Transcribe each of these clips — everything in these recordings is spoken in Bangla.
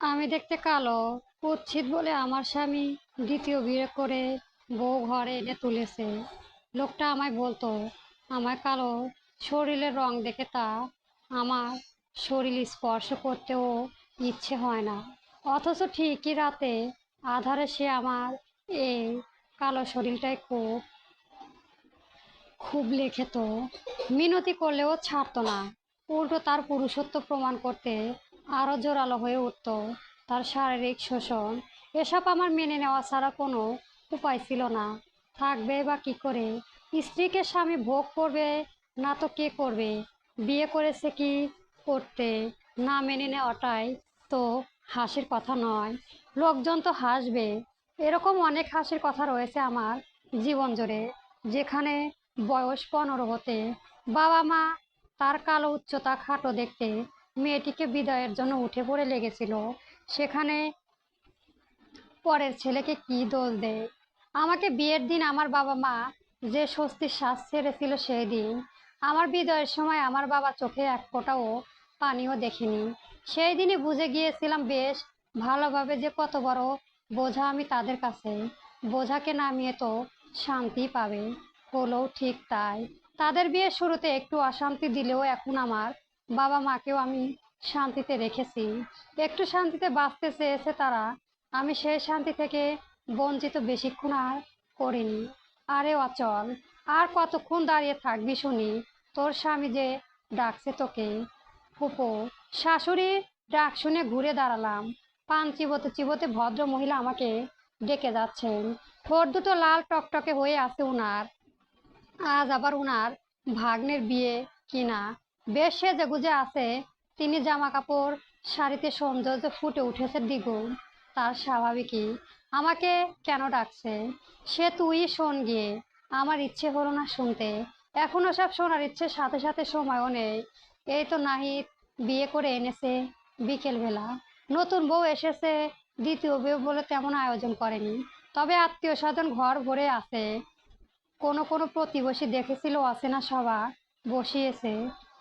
আমি দেখতে কালো, কুৎসিত বলে আমার স্বামী দ্বিতীয় বিয়ে করে বউ ঘরে এনে তুলেছে। লোকটা আমায় বলতো, আমার কালো শরীরের রং দেখে তা আমার শরীর স্পর্শ করতেও ইচ্ছে হয় না। অথচ ঠিকই রাতে আধারে সে আমার এই কালো শরীরটাই খুব খুব লেখেতো। মিনতি করলেও ছাড়তো না। উল্টো তার পুরুষত্ব প্রমাণ করতে আরো জোরালো হয়ে উঠত তার শারীরিক শোষণ। এসব আমার মেনে নেওয়া ছাড়া কোনো উপায় ছিল না। থাকবে বা কি করে? স্ত্রীকে স্বামী ভোগ করবে না তো কে করবে? বিয়ে করেছে কি করতে? না মেনে নেওয়াটাই তো হাসির কথা নয়। লোকজন তো হাসবে। এরকম অনেক হাসির কথা রয়েছে আমার জীবন জুড়ে, যেখানে বয়স 15 হতে বাবা মা তার কালো উচ্চতা খাটো দেখতে মেয়েটিকে বিদায়ের জন্য উঠে পড়ে লেগেছিল, সেখানে পরের ছেলেকে কি দোষ দেয়? আমাকে বিয়ের দিন আমার বাবা মা যে স্বস্তির শ্বাস ছেড়েছিল সেই দিন আমার বিদায়ের সময় আমার বাবা চোখে এক ফোঁটাও পানিও দেখেনি। সেই দিনই বুঝে গিয়েছিলাম বেশ ভালোভাবে যে কত বড় বোঝা আমি তাদের কাছে। বোঝাকে নামিয়ে তো শান্তি পাবে। হলো ঠিক তাই। তাদের বিয়ের শুরুতে একটু অশান্তি দিলেও এখন আমার বাবা মাকেও আমি শান্তিতে রেখেছি। একটু শান্তিতে বাঁচতে চেয়েছে তারা, আমি সেই শান্তি থেকে বঞ্চিত বেশিক্ষণ আর করিনি। আরে অচল, আর কতক্ষণ দাঁড়িয়ে থাকবি শুনি? তোর স্বামী যে ডাকছে তোকে। ফুপো। শাশুড়ি ডাক শুনে ঘুরে দাঁড়ালাম। পান চিবোতে চিবোতে ভদ্র মহিলা আমাকে ডেকে যাচ্ছেন। ঠোঁট দুটো লাল টকটকে হয়ে আছে উনার। আজ আবার উনার ভাগ্নের বিয়ে কিনা। বেশ সেজেগুজে আছে তিনি। জামা কাপড় শাড়িতে সৌন্দর্য ফুটে উঠেছে দ্বিগুণ। তার স্বাভাবিকই আমাকে কেন ডাকছে? সে তুই শোন গিয়ে। আমার ইচ্ছে হলো না শুনতে। এখনো সব শোনার ইচ্ছে সাথে সাথে সময়ও নেই। এই তো নাহিদ বিয়ে করে এনেছে বিকেল বেলা। নতুন বউ এসেছে, দ্বিতীয় বউ বলে তেমন আয়োজন করেনি। তবে আত্মীয় স্বজন ঘর ভরে আছে। কোনো কোনো প্রতিবেশী দেখেছিল অচেনা সভা বসিয়েছে,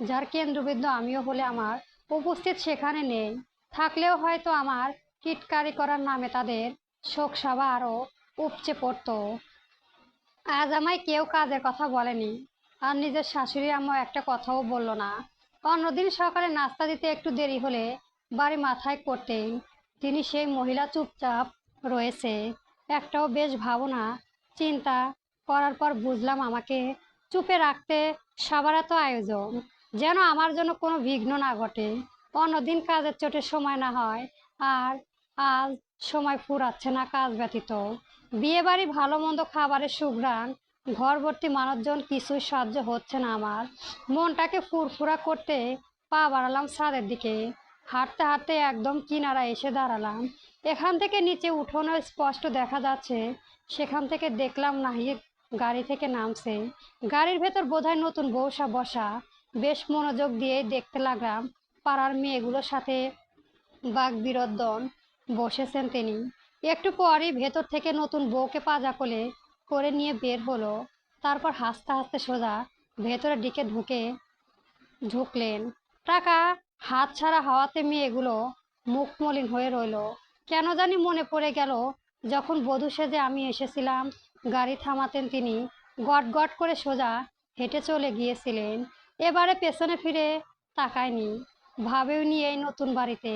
যার কেন্দ্রবিন্দু আমিও হলে আমার উপস্থিত সেখানে নেই। থাকলেও হয়তো আমার টিটকারি করার নামে তাদের শোক সভা আরো উপচে পড়তো। আজ আমায় কেউ কাজের কথা বলেনি, আর নিজের শাশুড়ি আম্মা একটা কথাও বলল না। অন্যদিন সকালে নাস্তা দিতে একটু দেরি হলে বাড়ি মাথায় করতেই তিনি সেই মহিলা চুপচাপ রয়েছে। একটাও বেশ ভাবনা চিন্তা করার পর বুঝলাম আমাকে চুপে রাখতে সবার এত আয়োজন, যেন আমার জন্য কোনো বিঘ্ন না ঘটে। অন্যদিন কাজের চোটে সময় না হয়, আর আজ সময় ফুরাচ্ছে না কাজ ব্যতীত। বিয়ে বাড়ি ভালো মন্দ খাবারের সুঘ্রাণ, ঘর ভর্তি মানুষজন, কিছুই সহ্য হচ্ছে না আমার। মনটাকে ফুরফুরা করতে পা বাড়ালাম ছাদের দিকে। হাঁটতে হাঁটতে একদম কিনারা এসে দাঁড়ালাম। এখান থেকে নিচে উঠোনে স্পষ্ট দেখা যাচ্ছে। সেখান থেকে দেখলাম নাহিদ গাড়ি থেকে নামছে। গাড়ির ভেতর বোধহয় নতুন বউসা বসা। বেশ মনোযোগ দিয়ে দেখতে লাগলাম পাড়ার মেয়েগুলোর সাথে বাক বিরোধন বসেছেন তিনি। একটু পরই ভেতর থেকে নতুন বউকে পাজা কোলে করে নিয়ে বের হলো। তারপর হাসতে হাসতে সোজা ভেতরের দিকে ঢুকলেন। টাকা হাত ছাড়া হওয়াতে মেয়েগুলো মুখ মলিন হয়ে রইল। কেন জানি মনে পড়ে গেল যখন বধূ সেজে আমি এসেছিলাম। গাড়ি থামাতেন তিনি, গট গট করে সোজা হেঁটে চলে গিয়েছিলেন। এবারে পেছনে ফিরে তাকায়নি, ভাবেওনি এই নতুন বাড়িতে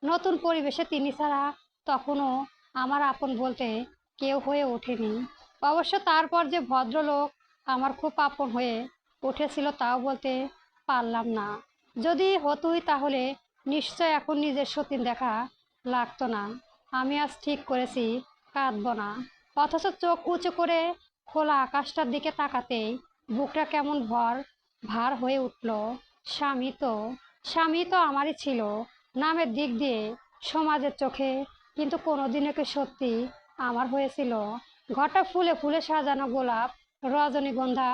নতুন পরিবেশে তিনি ছাড়া তখনও আমার আপন বলতে কেউ হয়ে ওঠেনি। অবশ্য তারপর যে ভদ্রলোক আমার খুব আপন হয়ে উঠেছিল তাও বলতে পারলাম না। যদি হতোই তাহলে নিশ্চয় এখন নিজের সতীন দেখা লাগতো না। আমি আজ ঠিক করেছি কাঁদব না। অথচ চোখ উঁচু করে খোলা আকাশটার দিকে তাকাতেই বুকটা কেমন ভার হয়ে উঠল। স্বামী তো স্বামী তো আমারই ছিল নামের দিক দিয়ে সমাজের চোখে, কিন্তু কোনোদিনও কি সত্যি আমার হয়েছিল? ঘরটা ফুলে ফুলে সাজানো, গোলাপ, রজনীগন্ধা,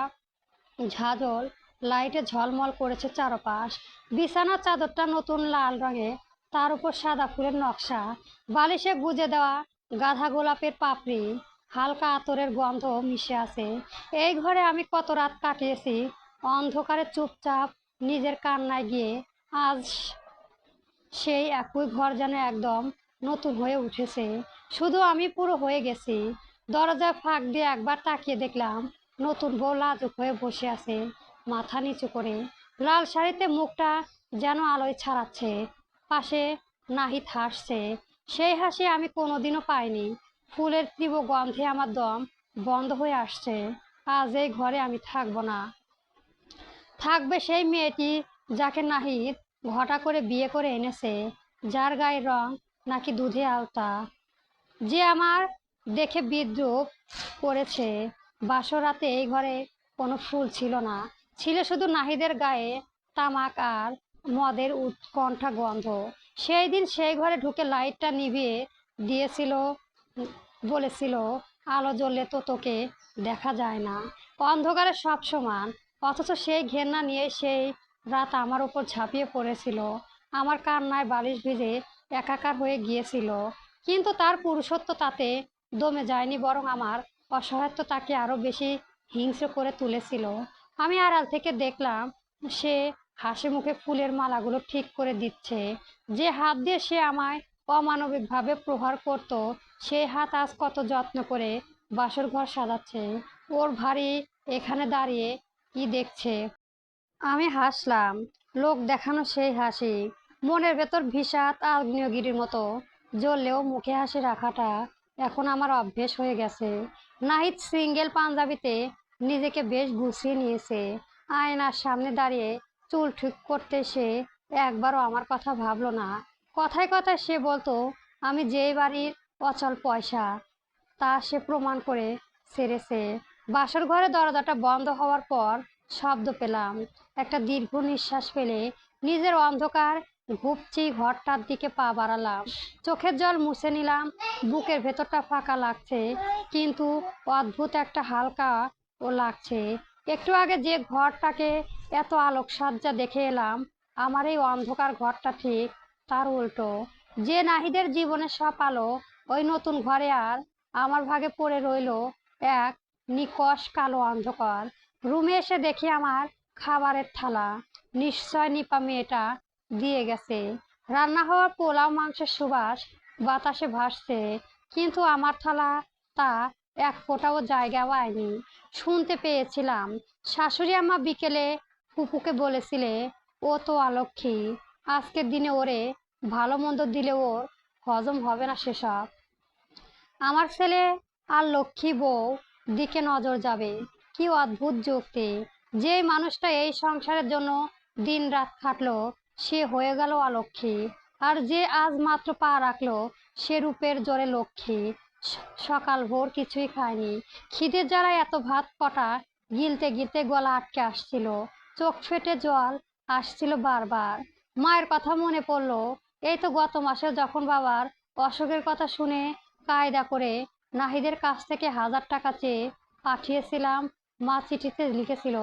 ঝাঁঝর লাইটে ঝলমল করেছে চারপাশ। বিছানার চাদরটা নতুন লাল রঙে, তার উপর সাদা ফুলের নকশা। বালিশে গুজে দেওয়া গাঁদা গোলাপের পাপড়ি, হালকা আতরের গন্ধ মিশে আছে। এই ঘরে আমি কত রাত কাটিয়েছি অন্ধকারে চুপচাপ নিজের কান্নায় গিয়ে। আজ সেই একই ঘর যেন একদম নতুন হয়ে উঠেছে। শুধু আমি পুরো হয়ে গেছি। দরজার ফাঁক দিয়ে একবার তাকিয়ে দেখলাম নতুন বউ লাজুক হয়ে বসে আছে, মাথা নিচু করে। লাল শাড়িতে মুখটা যেন আলোয় ছাড়াচ্ছে। পাশে নাহিদ হাসছে, সেই হাসি আমি কোনোদিনও পাইনি। ফুলের তীব্র গন্ধে আমার দম বন্ধ হয়ে আসছে। আজ এই ঘরে আমি থাকবো না, থাকবে সেই মেয়েটি যাকে নাহিদ ঘটা করে বিয়ে করে এনেছে, যার গায়ের রং নাকি দুধে আলতা, যে আমার দেখে বিদ্রুপ করেছে। বাসর রাতে এই ঘরে কোনো ফুল ছিল না, ছিল শুধু নাহিদের গায়ে তামাক আর মদের উৎকণ্ঠা গন্ধ। সেই দিন সেই ঘরে ঢুকে লাইটটা নিভিয়ে দিয়েছিল, বলেছিল, আলো জ্বললে তো তোকে দেখা যায় না, অন্ধকারে সব সমান। অথচ সেই ঘেন্না নিয়ে সেই রাত আমার উপর ঝাঁপিয়ে পড়েছিল। আমার কান্নায় বালিশ ভিজে একাকার হয়ে গিয়েছিল, কিন্তু তার পুরুষত্ব তাতে দমে যায়নি, বরং আমার অসহায়ত্ব তাকে আরো বেশি হিংস্র করে তুলেছিল। আমি আড়াল থেকে দেখলাম সে হাসি মুখে ফুলের মালাগুলো ঠিক করে দিচ্ছে। যে হাত দিয়ে সে আমায় অমানবিকভাবে প্রহার করত, সেই হাত আজ কত যত্ন করে বাসর ঘর সাজাচ্ছে। ওর ভারী এখানে দাঁড়িয়ে কি দেখছে? আমি হাসলাম, লোক দেখানো সেই হাসি। মনের ভেতর বিষাদ আগ্নেয়গিরির মতো জ্বললেও মুখে হাসি রাখাটা এখন আমার অভ্যেস হয়ে গেছে। নাহিদ সিঙ্গেল পাঞ্জাবিতে নিজেকে বেশ গুছিয়ে নিয়েছে। আয়নার সামনে দাঁড়িয়ে চুল ঠিক করতে সে একবারও আমার কথা ভাবলো না। কথায় কথায় সে বলতো আমি যেই বাড়ির অচল পয়সা, তা সে প্রমাণ করে সেরেছে। বাসর ঘরে দরজাটা বন্ধ হওয়ার পর শব্দ পেলাম। একটা দীর্ঘ নিঃশ্বাস ফেলে নিজের অন্ধকার ঘুপচি ঘরটার দিকে পা বাড়ালাম। চোখের জল মুছে নিলাম। বুকের ভেতরটা ফাঁকা লাগছে, কিন্তু অদ্ভুত একটা হালকা ও লাগছে। একটু আগে যে ঘরটাকে এত আলোকসজ্জা দেখে এলাম, আমার এই অন্ধকার ঘরটা ঠিক তার উল্টো। যে নাহিদের জীবনের সব আলো ওই নতুন ঘরে, আর আমার ভাগে পড়ে রইল এক নিকষ কালো অন্ধকার। রুমে এসে দেখি আমার খাবারের থালা। নিশ্চয় নিপা মেয়েটা দিয়ে গেছে। রান্না হওয়া পোলাও মাংসের সুবাস বাতাসে ভাসছে, কিন্তু আমার থালা তা এক ফোঁটাও জায়গা পায়নি। শুনতে পেয়েছিলাম শাশুড়ি আম্মা বিকেলে ফুপুকে বলেছিলে, ও তো অলক্ষী, আজকের দিনে ওরে ভালো মন্দ দিলে ওর হজম হবে না সেসব। আমার ছেলে আর লক্ষ্মী বউ দিকে নজর যাবে। কি অদ্ভুত যুক্তি! যে মানুষটা এই সংসারের জন্য দিন রাত খাটলো, সে হয়ে গেল অলক্ষ্মী। আর যে আজ মাত্র পা রাখলো, সে রূপের জোরে লক্ষ্মী। সকাল ভোর কিছুই খায়নি, খিদের জ্বালায় এত ভাত কটা গিলতে গিলতে গলা আটকে আসছিল, চোখ ফেটে জল আসছিল বারবার। মায়ের কথা মনে পড়লো। এই তো গত মাসে যখন বাবার অসুখের কথা শুনে কায়দা করে নাহিদের কাছ থেকে 1000 টাকা চেয়ে পাঠিয়েছিলাম, মা চিঠিতে লিখেছিল,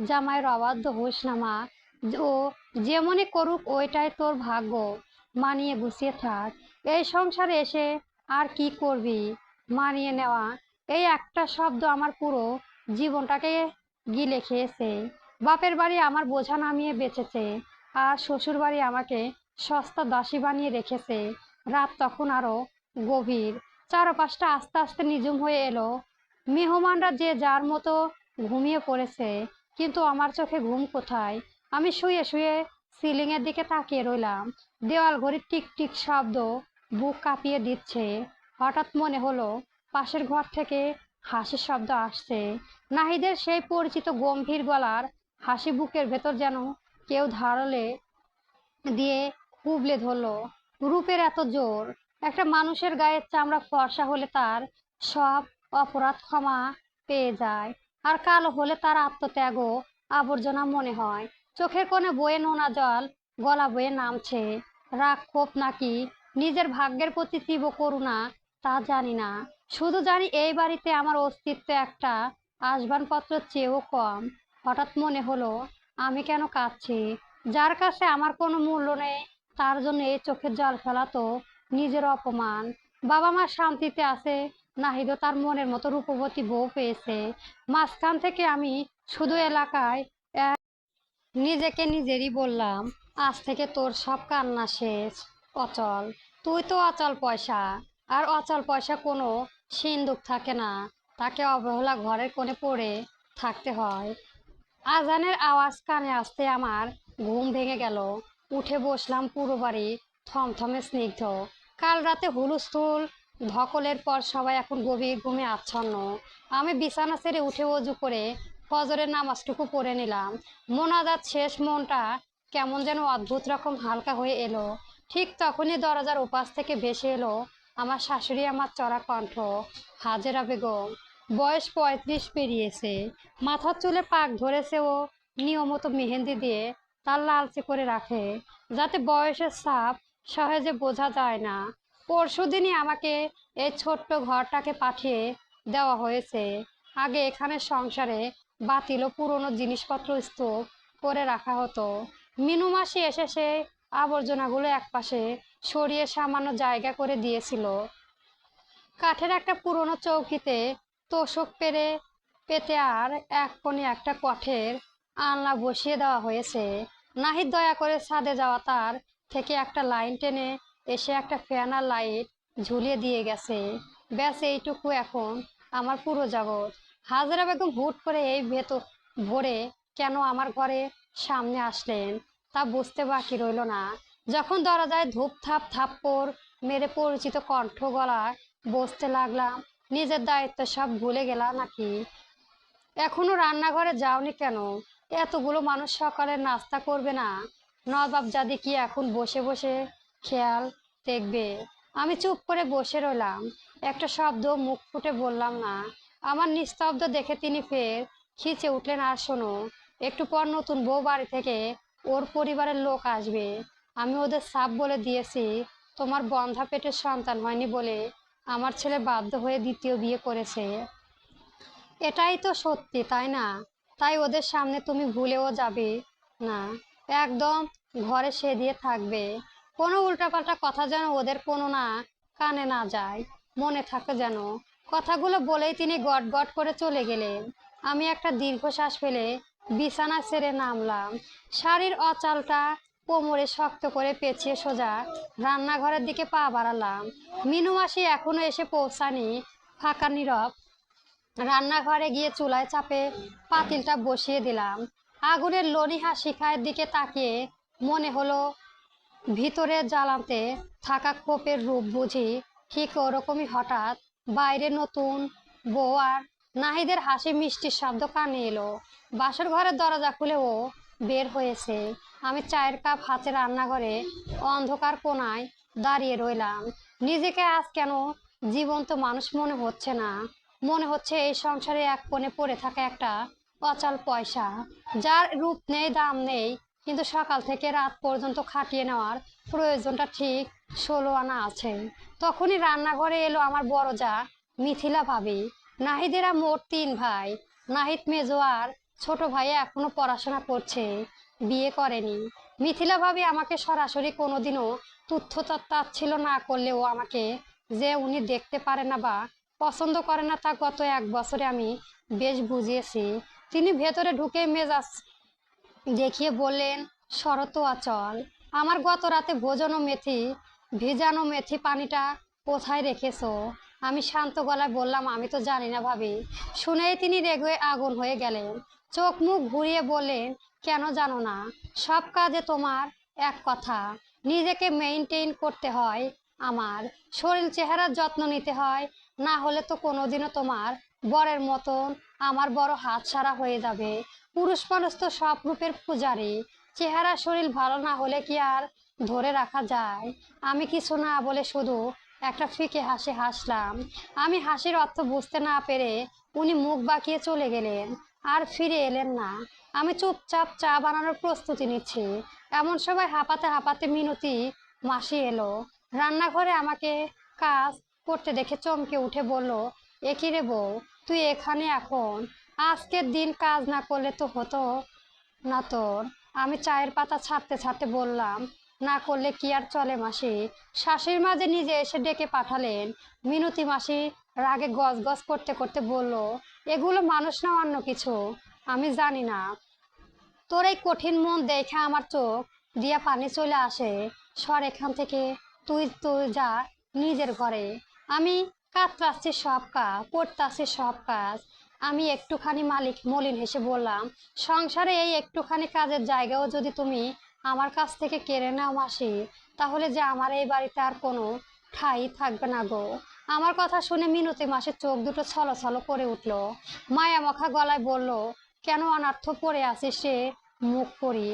জামাইয়ের অবাধ্য হোস না মা, ও যেমনই করুক ওইটাই তোর ভাগ্য, মানিয়ে গুছিয়ে থাক। এই সংসারে এসে আর কি করবি? মানিয়ে নেওয়া, এই একটা শব্দ আমার পুরো জীবনটাকে গিলে খেয়েছে। বাপের বাড়ি আমার বোঝা নামিয়ে বেঁচেছে, আর শ্বশুর বাড়ি আমাকে সস্তা দাসী বানিয়ে রেখেছে। রাত তখন আরো গভীর। চারপাশটা আস্তে আস্তে নিঝুম হয়ে এলো। মেহমানরা যে যার মতো ঘুমিয়ে পড়েছে, কিন্তু আমার চোখে ঘুম কোথায়? আমি শুয়ে শুয়ে সিলিং এর দিকে তাকিয়ে রইলাম। দেওয়াল ঘড়ির টিক টিক শব্দ বুক কাঁপিয়ে দিচ্ছে। হঠাৎ মনে হলো পাশের ঘর থেকে হাসির শব্দ আসছে। নাহিদের সেই পরিচিত গম্ভীর গলার হাসি। বুকের ভেতর যেন কেউ ধারালে দিয়ে হুবলে ধরলো। রূপের এত জোর! একটা মানুষের গায়ের চামড়া ফর্সা হলে তার সব অপরাধ ক্ষমা পেয়ে যায়, আর কালো হলে তার আত্মত্যাগও আবর্জনা মনে হয়। চোখের কোণে বয়ে নোনা জল গলা বয়ে নামছে। রাগ, ক্ষোভ নাকি নিজের ভাগ্যের প্রতি তীব্র করুণা, তা জানি না। শুধু জানি এই বাড়িতে আমার অস্তিত্ব একটা আসবাবপত্রের চেয়েও কম। হঠাৎ মনে হলো আমি কেন কাঁদছি? যার কাছে আমার কোনো মূল্য নেই, তার জন্য এই চোখের জল ফেলা তো নিজের অপমান। বাবা মা শান্তিতে আছে, নাহিদও তার মনের মতো রূপবতী বউ পেয়েছে। মাঝখান থেকে আমি শুধু এলাকায় নিজেকে নিজেরই বললাম, আজ থেকে তোর সব কান্না শেষ। অচল, তুই তো অচল পয়সা। আর অচল পয়সা কোনো সিন্দুক থাকে না, তাকে অবহেলা ঘরের কোণে পড়ে থাকতে হয়। আজানের আওয়াজ কানে আসতে আমার ঘুম ভেঙে গেল। উঠে বসলাম, পুরো বাড়ি থমথমে স্নিগ্ধ। কাল রাতে হুলস্থুল ধকলের পর সবাই এখন গভীর ঘুমে আচ্ছন্ন। আমি বিছানা ছেড়ে উঠে অজু করে ফজরের নামাজটুকু পড়ে নিলাম। মোনাজাত শেষ, মনটা কেমন যেন অদ্ভুত রকম হালকা হয়ে এলো। ঠিক তখনই দরজার ওপাশ থেকে ভেসে এলো আমার শাশুড়ি আমার চড়া কণ্ঠ। হাজেরা বেগম। বয়স 35 পেরিয়েছে। মাথার চুলে পাক ধরেছে ও নিয়মিত মেহেন্দি দিয়ে তার লালচে করে রাখে, যাতে বয়সের ছাপ সহজে বোঝা যায় না। পরশুদিনই আমাকে এই ছোট্ট ঘরটাকে পাঠিয়ে দেওয়া হয়েছে। আগে এখানে সংসারে বাতিল ও পুরনো জিনিসপত্র স্তূপ করে রাখা হতো। মিনু মাসি এসে সে আবর্জনাগুলো একপাশে সরিয়ে সামান্য জায়গা করে দিয়েছিল। কাঠের একটা পুরনো চৌকিতে তোশক পেরে পেতে আর এক কোণে একটা কাঠের আলনা বসিয়ে দেওয়া হয়েছে। নাহিদ দয়া করে ছাদে যাওয়া তার থেকে একটা লাইন টেনে এসে একটা ফ্যান আর লাইট ঝুলিয়ে দিয়ে গেছে। ব্যাস এইটুকু এখন আমার পুরো জগৎ। হাজেরা বেগম হুট করে এই ভোরে কেন আমার ঘরে সামনে আসলেন তা বুঝতে বাকি রইল না। যখন দরজায় ধূপ থাপ থাপ্পড় মেরে পরিচিত কণ্ঠ গলায় বসতে লাগলাম, নিজের দায়িত্ব সব ভুলে গেলা নাকি? এখনো রান্নাঘরে যাওনি কেন? এতগুলো মানুষ সকালের নাস্তা করবে না? নবাবজাদি কি এখন বসে বসে খেয়াল দেখবে? আমি চুপ করে বসে রইলাম। একটা শব্দ মুখ ফুটে বললাম না। আমার নিস্তব্ধ দেখে তিনি ফের খিচে উঠলেন, আর শোনো, একটু পর নতুন বউ বাড়ি থেকে ওর পরিবারের লোক আসবে। আমি ওদের সাপ বলে দিয়েছি তোমার বন্ধ্যা পেটের সন্তান হয়নি বলে আমার ছেলে বাধ্য হয়ে দ্বিতীয় বিয়ে করেছে। এটাই তো সত্যি, তাই না? তাই ওদের সামনে তুমি ভুলেও যাবে না। একদম ঘরে সে দিয়ে থাকবে। কোনো উল্টাপাল্টা কথা যেন ওদের কোনো না কানে না যায়, মনে থাকে যেন। কথাগুলো বলেই তিনি গট গট করে চলে গেলেন। আমি একটা দীর্ঘশ্বাস ফেলে বিছানা ছেড়ে নামলাম। শাড়ির অচালটা কোমরে শক্ত করে পেঁচিয়ে সোজা রান্নাঘরের দিকে পা বাড়ালাম। মিনু মাসি এখনো এসে পৌঁছানি। ফাঁকা নীরব রান্নাঘরে গিয়ে চুলায় চাপে পাতিলটা বসিয়ে দিলাম। আগুনের লনিহা শিখায়ের দিকে তাকিয়ে মনে হলো ভিতরে জ্বালাতে থাকা ক্ষোভের রূপ বুঝি ঠিক ওরকমই। হঠাৎ বাইরে নতুন বউ আর নাহিদের হাসি মিষ্টির শব্দ কানে এলো। বাসর ঘরের দরজা খুলে ও বের হয়েছে। আমি চায়ের কাপ হাতে রান্নাঘরে অন্ধকার কোণায় দাঁড়িয়ে রইলাম। নিজেকে আজ কেন জীবন্ত মানুষ মনে হচ্ছে না। মনে হচ্ছে এই সংসারে এক কোণে পড়ে থাকা একটা অচল পয়সা, যার রূপ নেই, দাম নেই, কিন্তু সকাল থেকে রাত পর্যন্ত খাটিয়ে নেওয়ার প্রয়োজনটা ঠিক 16 আনা আছে। তখনই রান্নাঘরে এলো আমার বড় যা মিথিলা ভাবি। নাহিদেরা মোট 3 ভাই। নাহিদ মেজো আর ছোট ভাই এখনো পড়াশোনা করছে, বিয়ে করেনি। মিথিলা ভাবি আমাকে সরাসরি কোনোদিনও তুচ্ছ তাচ্ছিল্য না করলেও আমাকে যে উনি দেখতে পারে না বা পছন্দ করে না তা গত 1 বছরে আমি বেশ বুঝিয়েছি। তিনি ভেতরে ঢুকে মেজাজ দেখিয়ে বললেন, শরত অচল, আমার গত রাতে ভিজানো মেথি পানিটা কোথায় রেখেছো? আমি শান্ত গলায় বললাম, আমি তো জানি না ভাবি। শুনেই তিনি রেগে আগুন হয়ে গেলেন। চোখ মুখ ঘুরিয়ে বললেন, কেন জানো না? সব কাজে তোমার এক কথা, নিজেকে মেইনটেইন করতে হয়, আমার শরীর চেহারার যত্ন নিতে হয়, না হলে তো কোনোদিনও তোমার বরের মতন আমার বড় হাতছাড়া হয়ে যাবে। পুরুষ মানুষ তো সব রূপের পূজারী। চেহারা শরীর ভালো না হলে কি আর ধরে রাখা যায়? আমি কিছু না বলে শুধু একটা ফিকে হাসি হাসলাম। আমি হাসির অর্থ বুঝতে না পেরে উনি মুখ বাঁকিয়ে চলে গেলেন, আর ফিরে এলেন না। আমি চুপচাপ চা বানানোর প্রস্তুতি নিচ্ছি, এমন সময় হাঁপাতে হাঁপাতে মিনতি মাসি এলো। রান্নাঘরে আমাকে কাজ করতে দেখে চমকে উঠে বলল, এ কি রে বউ, তুই এখানে এখন? আজকের দিন কাজ না করলে তো হতো না তোর। আমি চায়ের পাতা ছাড়তে ছাড়তে বললাম, না করলে কি আর চলে মাসি? শাশুড়ি মাঝে নিজে এসে ডেকে পাঠালেন। মিনতি মাসি রাগে গজ গজ করতে করতে বলল, এগুলো মানুষ না অন্য কিছু? আমি জানি না। তোর এই কঠিন মন দেখে আমার চোখ দিয়া পানি চলে আসে। সর এখান থেকে, তুই তুই যা নিজের ঘরে। আমি কাতরাচ্ছি সব কাজ, করতাছি সব কাজ। আমি একটুখানি মালিক মলিন হেসে বললাম, সংসারে এই একটুখানি কাজের জায়গাও যদি তুমি আমার কাছ থেকে কেড়ে নাও মাসি, তাহলে যে আমার এই বাড়িতে আর কোনো ঠাঁই থাকবে না গো। আমার কথা শুনে মিনতি মাসির চোখ দুটো ছলছল করে উঠল। মায়ামাখা গলায় বলল, কেন অনার্থ পড়ে আছিস রে মুখ করি?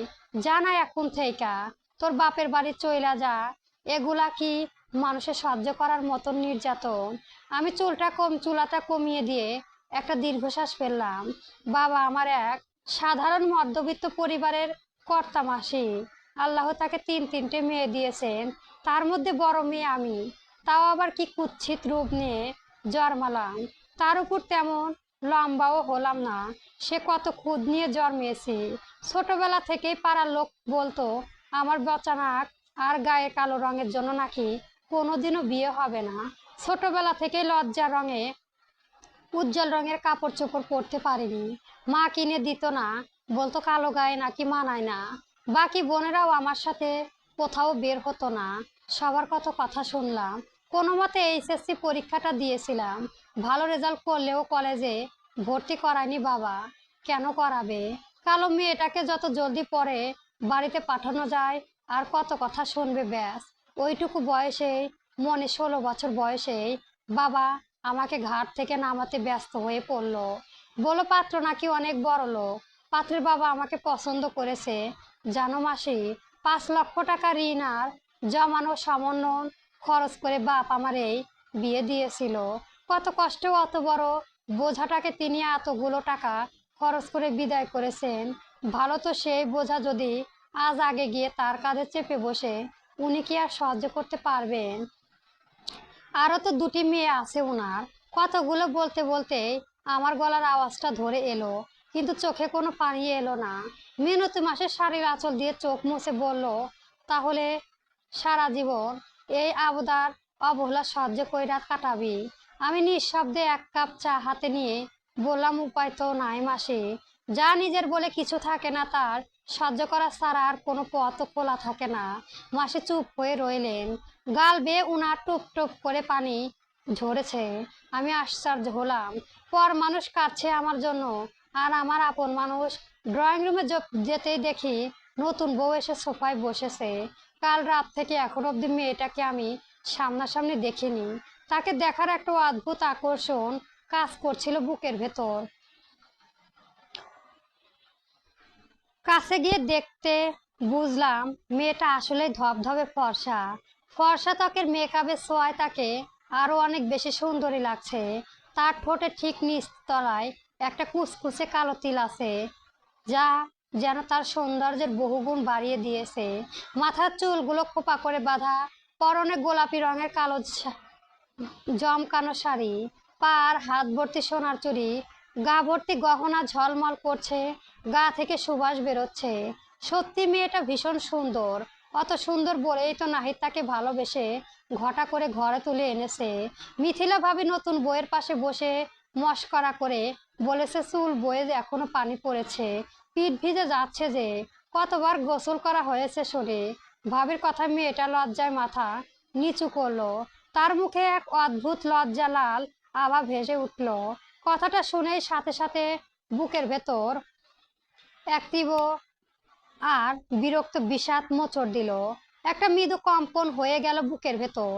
জানা এখন থেইকা তোর বাপের বাড়ি চইলা যা। এগুলা কি মানুষের সহ্য করার মতন নির্যাতন? আমি চুলাটা কমিয়ে দিয়ে একটা দীর্ঘশ্বাস ফেললাম। বাবা আমার এক সাধারণ মধ্যবিত্ত পরিবারের কর্তা মাসি। আল্লাহ তাকে তিনটে মেয়ে দিয়েছেন, তার মধ্যে বড় মেয়ে আমি। তাও আবার কি কুৎসিত রূপ নিয়ে জন্মালাম, তার উপর তেমন লম্বাও হলাম না। সে কত খুদ নিয়ে জন্মেছি। ছোটবেলা থেকেই পাড়ার লোক বলতো আমার বচা নাক আর গায়ে কালো রঙের জন্য নাকি কোনোদিনও বিয়ে হবে না। ছোটবেলা থেকেই লজ্জা রঙে উজ্জ্বল রঙের কাপড় চোপড় পরতে পারিনি। মা কিনে দিত না, বলতো কালো গায়ে নাকি মানায় না। বাকি বোনেরাও আমার সাথে কোথাও বের হতো না। সবার কত কথা শুনলাম। কোনো মতে এইচএসসি পরীক্ষাটা দিয়েছিলাম, ভালো রেজাল্ট করলেও কলেজে ভর্তি করায়নি বাবা। কেন করাবে? কালো মেয়েটাকে যত জলদি পরে বাড়িতে পাঠানো যায় আর কত কথা শুনবে ব্যাস। ওইটুকু বয়সেই, মনে 16 বছর বয়সেই বাবা আমাকে ঘাট থেকে নামাতে ব্যস্ত হয়ে পড়লো। বলো পাত্র নাকি অনেক বড় লোক। পাত্রের বাবা আমাকে পছন্দ করেছে জানো মাসি। 5 লক্ষ টাকা ঋণ আর জমানো সামান্য খরচ করে বাপ আমার এই বিয়ে দিয়েছিল। কত কষ্টে অত বড় বোঝাটাকে তিনি এতগুলো টাকা খরচ করে বিদায় করেছেন। ভালো তো সেই বোঝা যদি আজ আগে গিয়ে তার কাঁধে চেপে বসে, উনি কি আর সহ্য করতে পারবেন? আরো তো দুটি মেয়ে আছে উনার। কতগুলো বলতে বলতে আমার গলার আওয়াজটা ধরে এলো, কিন্তু চোখে কোনো পানি এলো না। মিনতি মাসের শাড়ির আঁচল দিয়ে চোখ মুছে বলল, তাহলে সারা জীবন এই আবদার অবহেলা সহ্য কইরা কাটাবি? আমি নিঃশব্দে 1 কাপ চা হাতে নিয়ে বললাম, উপায় তো নাই মাসি। যা নিজের বলে কিছু থাকে না, তার সহ্য করা ছাড়া আর কোনো পথ খোলা থাকে না। মাসি চুপ হয়ে রইলেন। গাল বেয়ে উনার টুপ টুপ করে পানি ঝরেছে। আমি আশ্চর্য হলাম। পর মানুষ কাঁদছে আমার জন্য, আর আমার আপন মানুষ। ড্রয়িং রুমে যেতেই দেখি নতুন বউ এসে সোফায় বসেছে। কাল রাত থেকে এখন অব্দি মেয়েটাকে আমি সামনাসামনি দেখিনি। তাকে দেখার একটা অদ্ভুত আকর্ষণ কাজ করছিল বুকের ভেতর। কাছে গিয়ে দেখতে বুঝলাম মেয়েটা আসলে ধবধবে ফর্সা। ফর্সা ত্বকের মেকআপের ছোঁয়ায় তাকে আরো অনেক বেশি সুন্দরী লাগছে। তার ঠোঁটের ঠিক নিচ তলায় একটা কুচকুচে কালো তিল আছে, যা যেন তার সৌন্দর্যের বহুগুণ বাড়িয়ে দিয়েছে। মাথার চুলগুলো খোপা করে বাঁধা, পরনে গোলাপি রঙের কালো জমকানো শাড়ি, পার হাত ভর্তি সোনার চুড়ি, গা ভর্তি গহনা ঝলমল করছে, গা থেকে সুবাস বেরোচ্ছে। সত্যি মেয়েটা ভীষণ সুন্দর। অত সুন্দর বলেই তো নাহিদ তাকে ভালোবেসে ঘটা করে ঘরে তুলে এনেছে। মিথিলা ভাবি নতুন বইয়ের পাশে বসে মশকরা করে বলেছে, চুল বয়ে এখনো পানি পড়েছে, পিঠ ভিজে যাচ্ছে যে, কতবার গোসল করা হয়েছে শুনে। ভাবির কথা মেয়েটা লজ্জায় মাথা নিচু করলো। তার মুখে এক অদ্ভুত লজ্জা লাল আভা ভেসে উঠল। কথাটা শুনেই সাথে সাথে বুকের ভেতর এক তীব্র আর বিরক্ত বিষাদ মোচড় দিল। একটা মৃদু কম্পন হয়ে গেল বুকের ভেতর।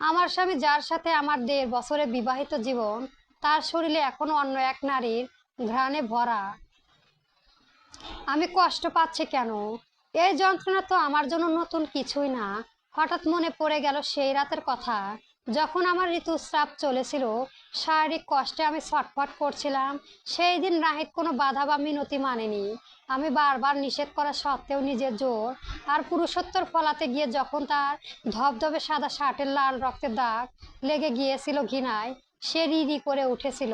আমার স্বামী, যার সাথে আমার 1.5 বছরের বিবাহিত জীবন, তার শরীরে এখনো অন্য এক নারীর ঘ্রাণে ভরা। আমি কষ্ট পাচ্ছি কেন? এই যন্ত্রণা তো আমার জন্য নতুন কিছুই না। হঠাৎ মনে পড়ে গেল সেই রাতের কথা, যখন আমার ঋতুস্রাব চলেছিল। শারীরিক কষ্টে আমি ছটফট করছিলাম। সেই দিন নাহিদ কোনো বাধা বা মিনতি মানেনি। আমি বারবার নিষেধ করা সত্ত্বেও নিজের জোর আর পুরুষত্বর ফলাতে গিয়ে যখন তার ধবধবে সাদা শার্টের লাল রক্তের দাগ লেগে গিয়েছিল ঘৃণায়, সে রি করে উঠেছিল।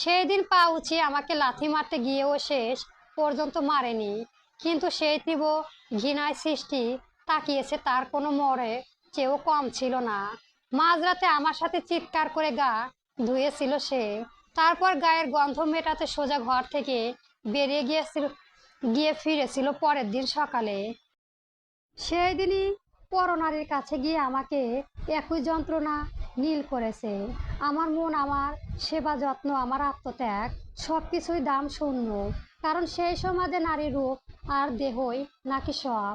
সেই দিন পা উঁচিয়ে আমাকে লাথি মারতে গিয়েও শেষ পর্যন্ত মারেনি, কিন্তু সেই তীব্র ঘৃণায় সৃষ্টি তাকিয়েছে তার কোনো মরে চেয়েও কম ছিল না। মাঝরাতে আমার সাথে চিৎকার করে গা ধুয়েছিল সে। তারপর গায়ের গন্ধ মেটাতে সোজা ঘর থেকে বেরিয়ে গিয়ে ফিরেছিল পরের দিন সকালে। সেই দিনই পরনারীর কাছে গিয়ে আমাকে একই যন্ত্রণা নীল করেছে। আমার মন, আমার সেবা যত্ন, আমার আত্মত্যাগ সব কিছুই দাম শূন্য। কারণ সেই সমাজে নারীর রূপ আর দেহই নাকি সব।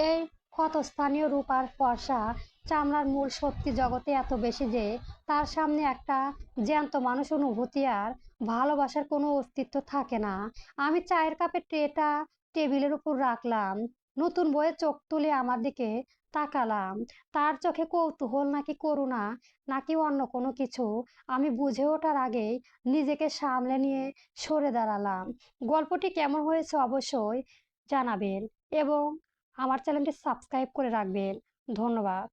এই ক্ষতস্থানীয় রূপ আর ফর্সা চামড়ার মূল সত্যি জগতে এত বেশি যে তার সামনে একটা জ্যান্ত মানুষ অনুভূতি আর ভালোবাসার কোনো অস্তিত্ব থাকে না। আমি চায়ের কাপের ট্রেটা টেবিলের উপর রাখলাম, নতুন বইয়ে চোখ তুলে আমার দিকে তাকালাম। তার চোখে কৌতূহল নাকি করুণা নাকি অন্য কোনো কিছু আমি বুঝে ওঠার আগেই নিজেকে সামলে নিয়ে সরে দাঁড়ালাম। গল্পটি কেমন হয়েছে অবশ্যই জানাবেন এবং আমার চ্যানেলটি সাবস্ক্রাইব করে রাখবেন। ধন্যবাদ।